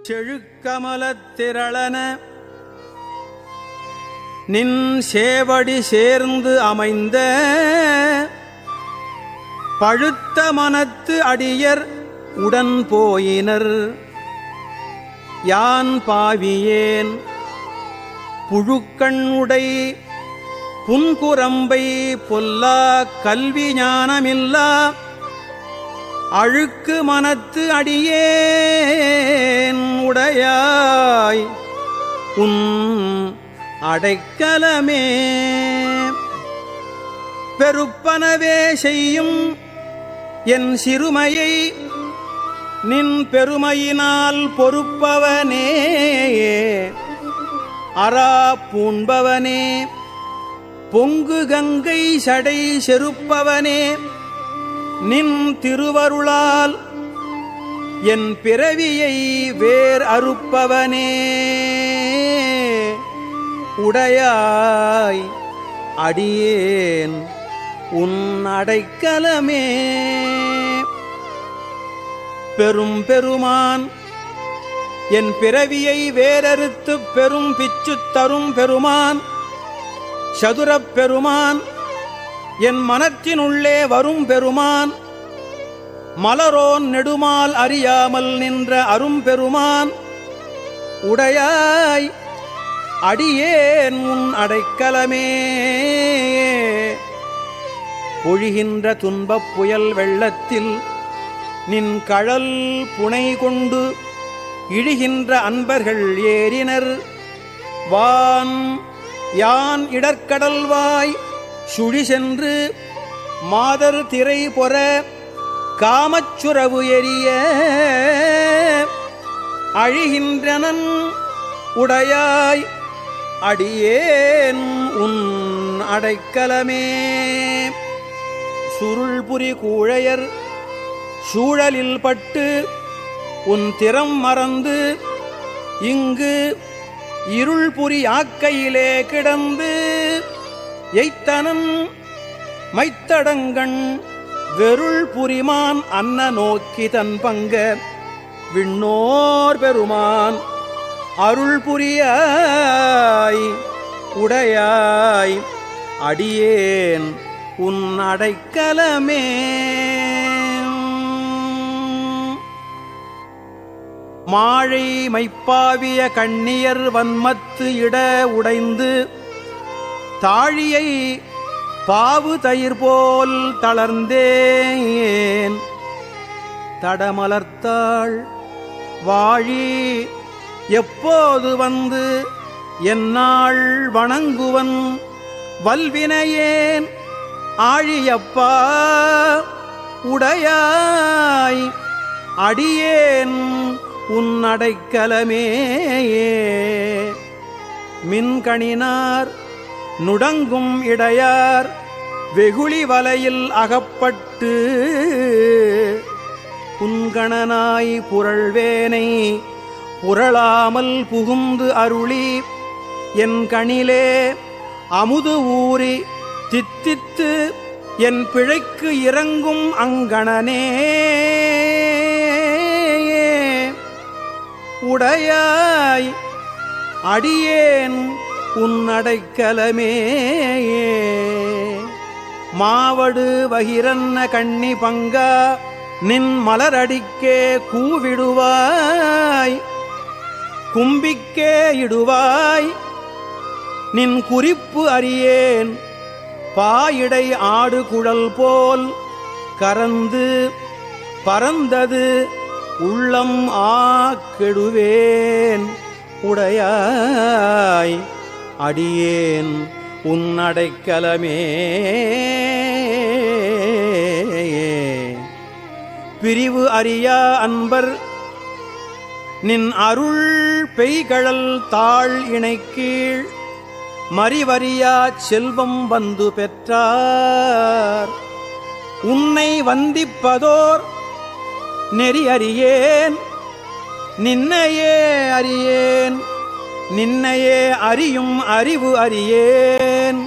செழுக்கமலத்திரளன நின் சேவடி சேர்ந்து அமைந்த பழுத்த மனத்து அடியர் உடன் போயினர். யான் பாவியேன் புழுக்கண்ணுடை புன்குரம்பை பொல்லா கல்வி ஞானமில்லா அழுக்கு மனத்து அடியேன் உடையாய் உன் அடைக்கலமே. பெருப்பனவே செய்யும் என் சிறுமையை நின் பெருமையினால் பொறுப்பவனே. அரா பூண்பவனே, பொங்கு கங்கை சடை செருப்பவனே, நின் திருவருளால் என் பிறவியை வேர் அறுப்பவனே. உடையாய் அடியேன் உன் அடைக்கலமே. பெரும் பெருமான் என் பிறவியை வேறறுத்து பெரும் பிச்சு தரும் பெருமான், சதுரப் பெருமான், என் மனத்தினுள்ளே வரும் பெருமான், மலரோன் நெடுமால் அறியாமல் நின்ற அரும்பெருமான். உடையாய் அடியேன் உன் அடைக்கலமே. பொழிகின்ற துன்பப் புயல் வெள்ளத்தில் நின் கழல் புனை கொண்டு இழிகின்ற அன்பர்கள் ஏறினர். வான் யான் இடர்கடல்வாய் சுழி சென்று மாதர் திரை பொற காமச்சுரவு எரிய அழிகின்றனன். உடையாய் அடியேன் உன் அடைக்கலமே. சுருள்புரி கூழையர் சூழலில் பட்டு உன் திறம் மறந்து இங்கு இருள்புரி ஆக்கையிலே கிடந்து எய்த்தனன் மைத்தடங்கண் வெருள் புரிமான் அன்ன நோக்கி தன் பங்க விண்ணோர் பெருமான் அருள் புரியாய். உடையாய் அடியேன் உன் அடைக்கலமே. மாழை மைப்பாவிய கண்ணியர் வன்மத்து இட உடைந்து தாழியை பாவு தயிர் போல் தளர்ந்தேன். தடமலர்த்தாள் வாழி எப்போது வந்து என்னாள் வணங்குவன் வல்வினையேன் ஆழியப்பா. உடையாய் அடியேன் உன் அடைக்கலமே. மின்கணினார் நுடங்கும் இடையார் வெகுளி வலையில் அகப்பட்டு புன்கணனாய் புரள்வேனை புரளாமல் புகுந்து அருளி என் கணிலே அமுது ஊறி தித்தித்து என் பிழைக்கு இறங்கும் அங்கணனே. உடையாய் அடியேன் உன் அடைக்கலமே. மாவடு வகிரன்ன கண்ணி பங்கா நின் மலரடிக்கே கூவிடுவாய், கும்பிக்கே இடுவாய். நின் குறிப்பு அறியேன் பாயிடை ஆடு குழல் போல் கரந்து பரந்தது உள்ளம் ஆக்கெடுவேன். உடையாய் அடியேன் உன் அடைக்கலமே. பிரிவு அறியா அன்பர் நின் அருள் பெய்கழல் தாழ் இணைக்கீழ் மறிவறியா செல்வம் வந்து பெற்றார். உன்னை வந்திப்பதோர் நெறி அறியேன், நின்னையே அறியேன், நின்னையே அறியும் அறிவு அறியேன்.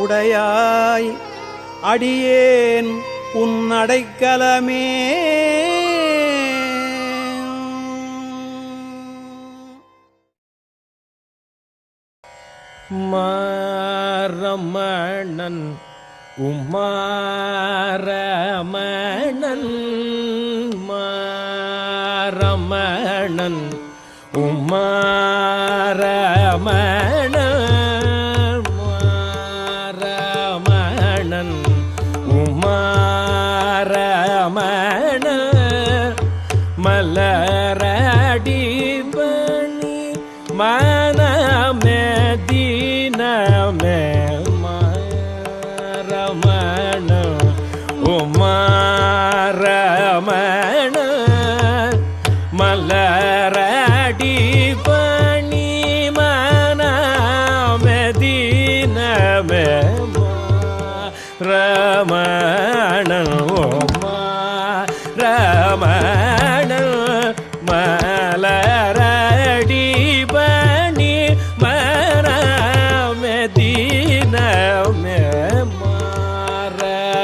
உடையாய் அடியேன் உன் அடைக்கலமே. மாரமணன் உமாரமணன் மாரமணன் உமாரமணன் மாரமணன் உமாரமணன் மலரடி பணி மனமே தீனமே மாரமண உமாரமண மலரடி பணி மனமே தீனமே மாரமண உமாரமண மலரடி பணி மனமே தீனமே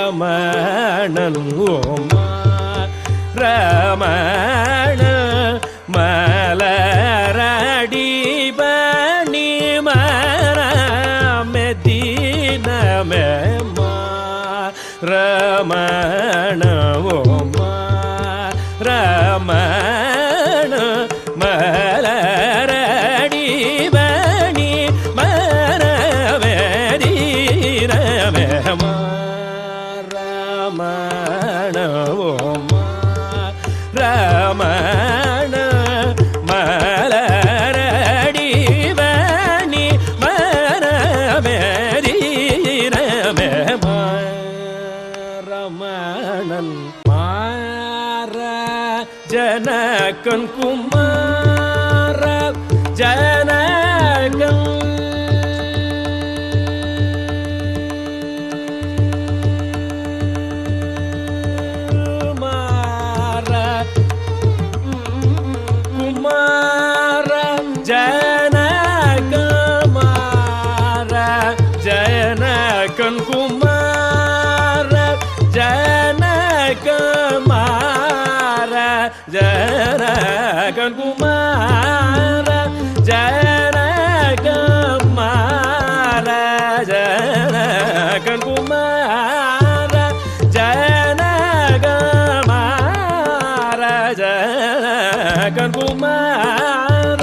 மாரமணன் உமாரமண மலரடி பணி மனமே தீனமே மாரமண உமாரமண மலரடி பணி மனமே தீனமே மாரமண உமாரமண மலரடி பணி மனமே தீனமே மாரமணன் மார ஜனகன் குமார ஜனகன் குமார ஜனகமார ஜனகன் குமார ஜனகமார ஜனகன் குமார ஜனகமார ஜனகன் குமார ஜனகமார ஜனகன் குமார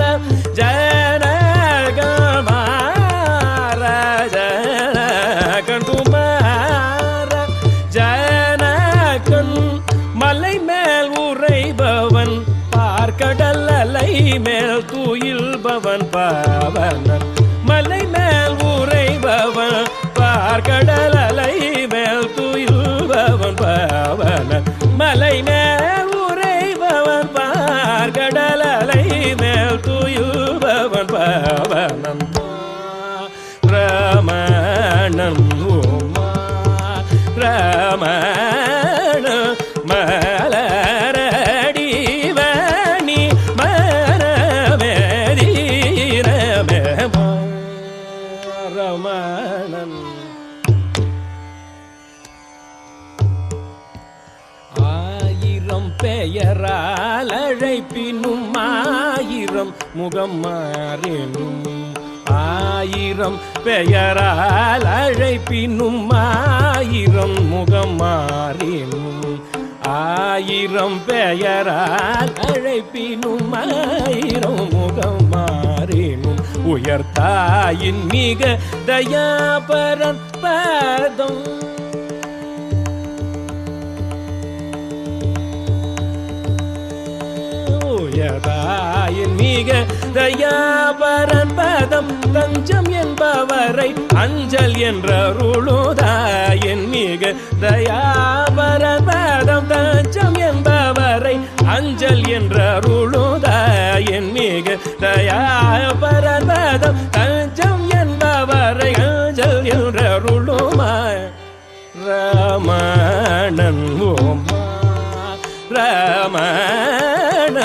ஜனகமார ஜனகன் குமார ஜனகன் மலை மேல் உறைபவன் பார்க்கடல் அலை மேல் துயில்பவன் பாவனன் மலை மேல் உறைபவன் பார்க்கடல் அலை மேல் துயில்பவன் பாவனன் மலை மேல் உறைபவன் பார்க்கடல் அலை மேல் துயில்பவன் பாவனன் ரமணன் ரமண மலரடி பணி மனமே தீனமே மாரமணன் ஆயிரம் பெயரால் அழைப்பினும் ஆயிரம் முகம் மாறினும் ஆயிரம் பெயரால் அழைப்பினும் ஆயிரம் முகம் மாறினும் ஆயிரம் பெயரால் அழைப்பினும் ஆயிரம் முகம் மாறினும் உயர்த்தாயின் மிக தயாபரன் பதம் உயர்த்தாயின் மிக தயாபரன் பதம் தஞ்சம் என்பவரை அஞ்சல் என்றருளுதாயின் மிக தயாபரன் பதம் தஞ்சம் என்பவரை அஞ்சல் என்றருளுதாயின் மிக தயாபரன் பதம் தஞ்சம் என்பவரை அஞ்சல் என்றருளுமாய் ரமணன் ரமண